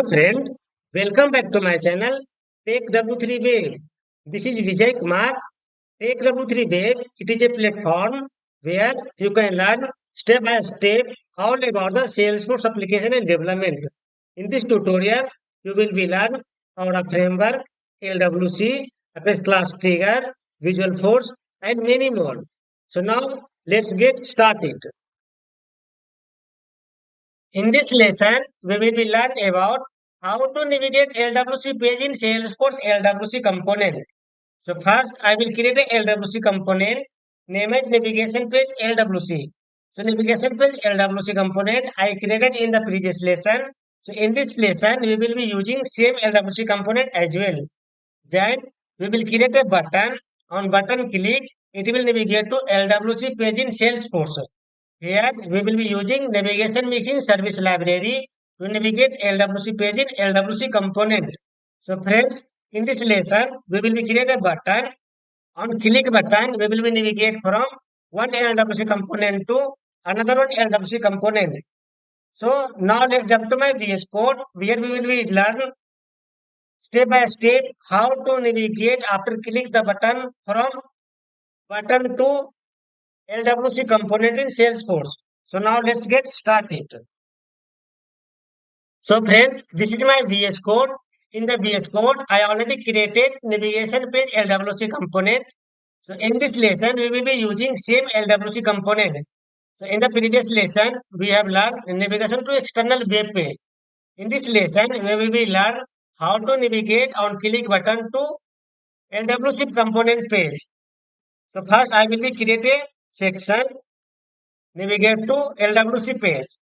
friend, welcome back to my channel Take W3 Web. This is Vijay Kumar. Take W3 Web, it is a platform where you can learn step by step all about the Salesforce application and development. In this tutorial, you will be learn about a framework, LWC, a class trigger, Visual Force, and many more. So now let's get started. In this lesson, we will be learn about how to navigate LWC page in Salesforce LWC component. So first, I will create a LWC component, name as navigation page LWC. So navigation page LWC component I created in the previous lesson. So in this lesson, we will be using same LWC component as well. Then we will create a button. On button click, it will navigate to LWC page in Salesforce. Here we will be using navigation mixing service library to navigate LWC page in LWC component. So friends, in this lesson, we will be create a button. On click button, we will be navigate from one LWC component to another one LWC component. So now let's jump to my VS Code where we will be learn step by step how to navigate after click the button from button to LWC component in Salesforce. So now let's get started. So friends, this is my VS Code. In the VS Code, I already created navigation page LWC component. So in this lesson, we will be using same LWC component. So in the previous lesson, we have learned navigation to external web page. In this lesson, we will be learn how to navigate on click button to LWC component page. So first, I will be create a section navigate to LWC page.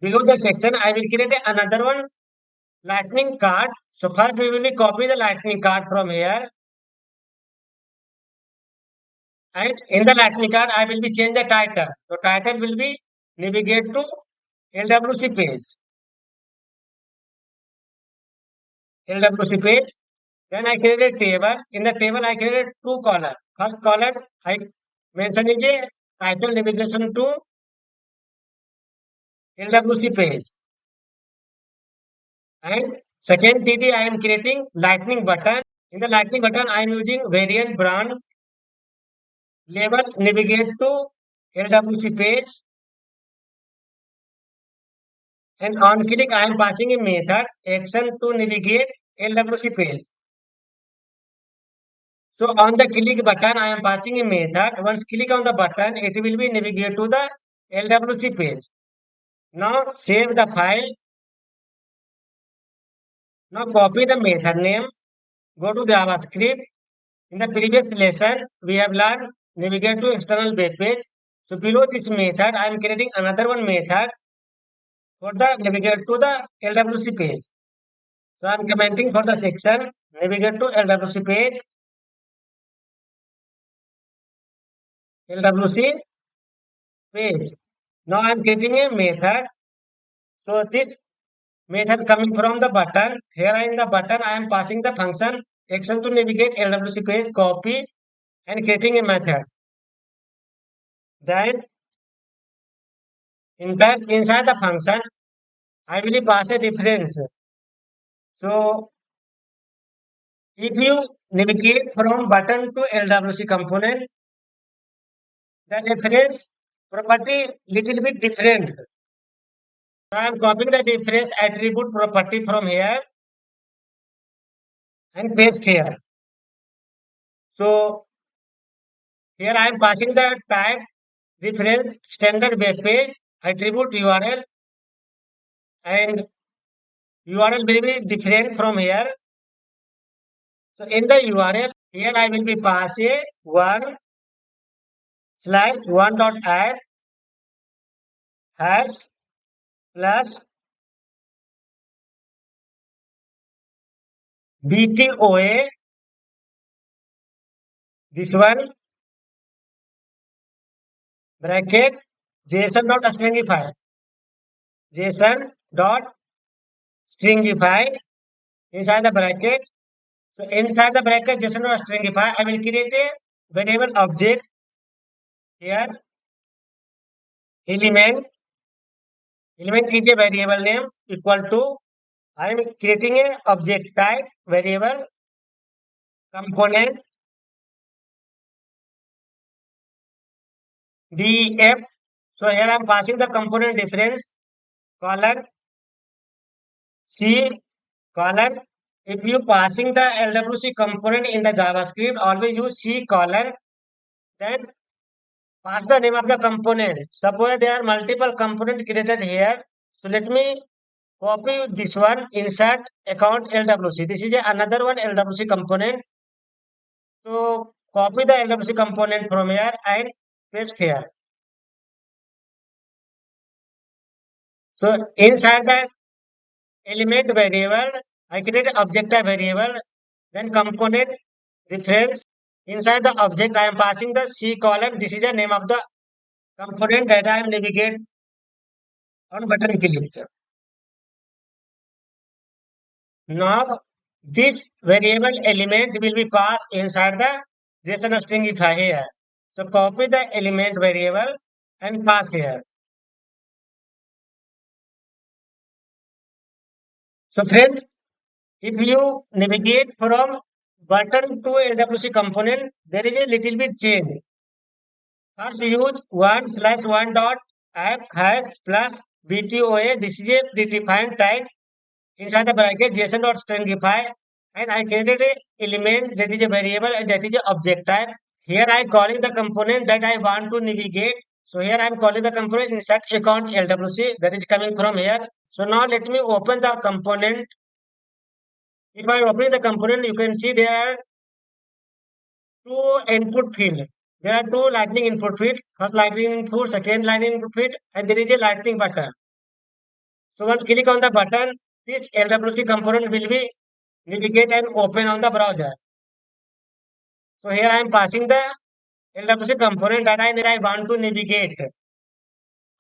Below the section, I will create another one lightning card. So first we will be copy the lightning card from here. And in the lightning card, I will be change the title. So title will be navigate to LWC page. LWC page. Then I created a table. In the table, I created two columns. First column, I mention is a title navigation to LWC page. And second TT, I am creating lightning button. In the lightning button, I am using variant brand label navigate to LWC page. And on click, I am passing a method action to navigate LWC page. So on the click button, I am passing a method. Once click on the button, it will be navigate to the LWC page. Now save the file. Now copy the method name. Go to the JavaScript. In the previous lesson, we have learned navigate to external web page. So below this method, I am creating another one method for the navigate to the LWC page. So I am commenting for the section navigate to LWC page. LWC page. Now I am creating a method. So this method coming from the button. Here in the button, I am passing the function action to navigate LWC page, copy and creating a method. Then inside the function, I will pass a reference. So if you navigate from button to LWC component, the reference property little bit different. So I am copying the reference attribute property from here and paste here. So here I am passing the type reference standard web page attribute URL and URL will be different from here. So in the URL here I will be pass a 1/1.add hash plus BTOA, this one bracket JSON.stringify inside the bracket. So inside the bracket JSON.stringify, I will create a variable object here element Element is a variable name equal to, I am creating a object type variable component def. So here I am passing the component difference colon C colon. If you passing the LWC component in the JavaScript, always use C colon. Then pass the name of the component. Suppose there are multiple components created here. So let me copy this one, insert account LWC. This is another one LWC component. So copy the LWC component from here and paste here. So inside the element variable, I create object type variable, then component reference. Inside the object, I am passing the C colon. This is the name of the component that I am navigate on button click. Now this variable element will be passed inside the JSON string if I here. So copy the element variable and pass here. So friends, if you navigate from button to LWC component, there is a little bit change. First use 1/1 dot app hash plus BTOA. This is a predefined type inside the bracket JSON dot stringify, and I created a element that is a variable and that is a object type. Here I calling the component that I want to navigate. So here I am calling the component insert account LWC that is coming from here. So now let me open the component. If I open the component, you can see there are two input field. There are two lightning input field. First lightning input, second lightning input field, and there is a lightning button. So once click on the button, this LWC component will be navigate and open on the browser. So here I am passing the LWC component that I want to navigate.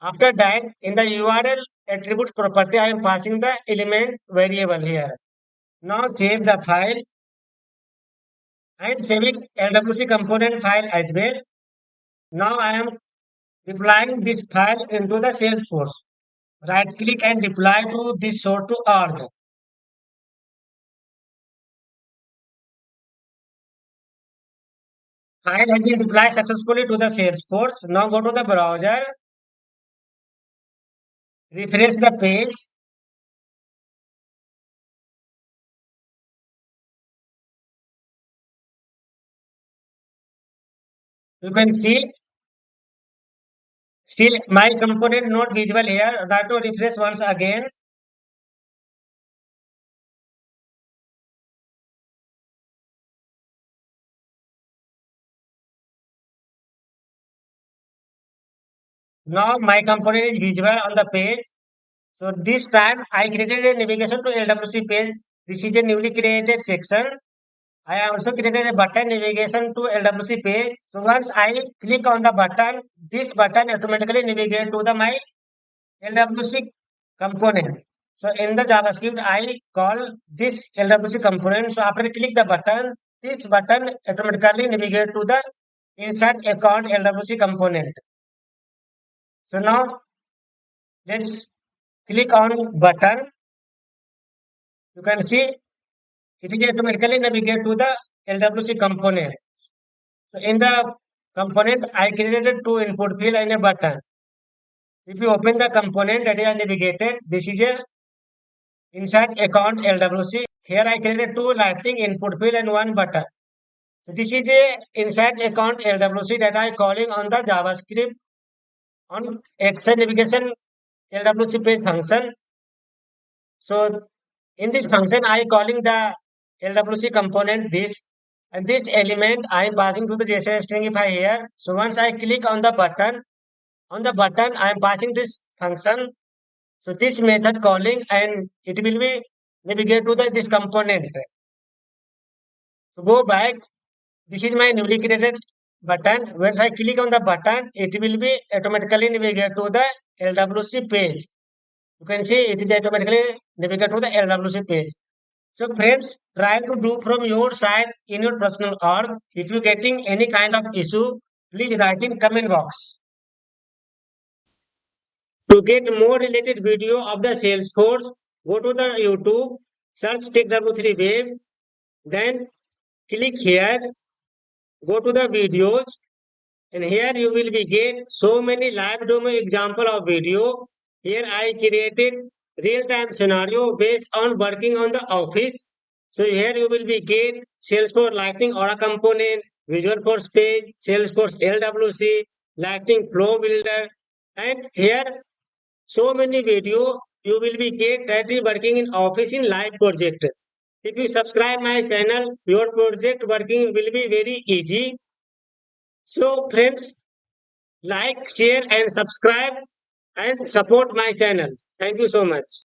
After that, in the URL attribute property, I am passing the element variable here. Now save the file and saving LWC component file as well. Now I am deploying this file into the Salesforce. Right click and deploy to this source to org. File has been deployed successfully to the Salesforce. Now go to the browser, refresh the page. You can see still my component not visible here. Try to refresh once again. Now my component is visible on the page. So this time I created a navigation to LWC page. This is a newly created section. I also created a button navigation to LWC page. So once I click on the button, this button automatically navigate to the my LWC component. So in the JavaScript, I call this LWC component. So after click the button, this button automatically navigate to the insert account LWC component. So now let's click on button. You can see it is automatically navigate to the LWC component. So in the component, I created two input field and a button. If you open the component that is navigated, this is a insert account LWC. Here I created two lightning input field and one button. So this is a insert account LWC that I calling on the JavaScript on action navigation LWC page function. So in this function, I calling the LWC component this, and this element I am passing to the JSON stringify here. So once I click on the button I am passing this function. So this method calling and it will be navigate to the this component. So go back. This is my newly created button. Once I click on the button, it will be automatically navigate to the LWC page. You can see it is automatically navigate to the LWC page. So friends, try to do from your side in your personal org. If you getting any kind of issue, please write in comment box. To get more related video of the Salesforce, go to the YouTube, search TechW3 Web, then click here, go to the videos, and here you will be get so many live demo example of video. Here I created real-time scenario based on working on the office. So here you will be get Salesforce Lightning Aura component, Visual Force page, Salesforce LWC, Lightning Flow Builder, and here so many video you will be get that is working in office in live project. If you subscribe my channel, your project working will be very easy. So friends, like, share and subscribe and support my channel. Thank you so much.